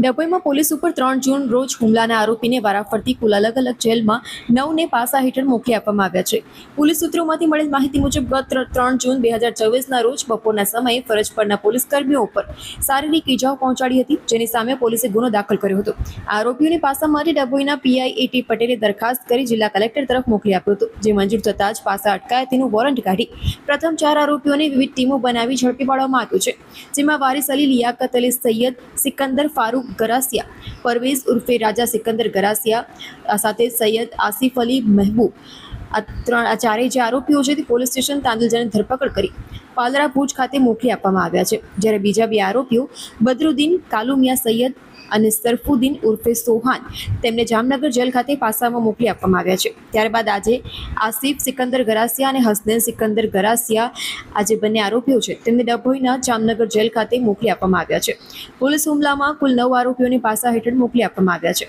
ડભોઈમાં police ઉપર 3 જૂન રોજ હુમલાના આરોપીને વારાફરતી કુલ અલગ અલગ જેલમાં 9ને પાસા હેઠળ મોકલી આપવામાં આવ્યા છે. પોલીસ સૂત્રોમાંથી મળેલ માહિતી મુજબ ગત 3 જૂન 2024ના રોજ બપોરના સમયે ફરજ પરના પોલીસ કર્મીઓ ઉપર શારીરિક ઈજાઓ પહોંચાડી હતી, જેની સામે પોલીસે ગુનો દાખલ કર્યો હતો. આરોપીઓની પાસા માટે ડભોઈના પીઆઈ એટી પટેલે દરખાસ્ત કરી જિલ્લા કલેક્ટર તરફ મોકલી આપ્યો હતો, જે મંજૂર થતાં જ પાસા અટકાયતીનું વોરંટ કાઢી પ્રથમ 4 આરોપીઓને વિવિધ ટીમો બનાવી ઝડપી પાડવામાં આવ્યો છે, જેમાં વારિસ અલી, લિયાકત અલી, સૈયદ સિકંદર ફારૂક ગરાસિયા, પરવેઝ ઉર્ફે રાજા સિકંદર ગરાસિયા સાથે સૈયદ આસિફ અલી મહેબૂબ આ ચારેય જે આરોપીઓ છે તે પોલીસ સ્ટેશન તાંદલજાની ધરપકડ કરી પાલરા ભુજ ખાતે મોકલી આપવામાં આવ્યા છે. જ્યારે બીજા 2 આરોપીઓ બદરુદ્દીન કાલુમિયા સૈયદ અને સરફુદ્દીન ઉર્ફે સોહાન તેમને જામનગર જેલ ખાતે પાસામાં મોકલી આપવામાં આવ્યા છે. ત્યારબાદ આજે આસિફ સિકંદર ગરાસિયા અને હસનૈન સિકંદર ગરાસિયા આ જે બંને આરોપીઓ છે તેમને ડભોઈના જામનગર જેલ ખાતે મોકલી આપવામાં આવ્યા છે. પોલીસ હુમલામાં કુલ 9 આરોપીઓને પાસા હેઠળ મોકલી આપવામાં આવ્યા છે.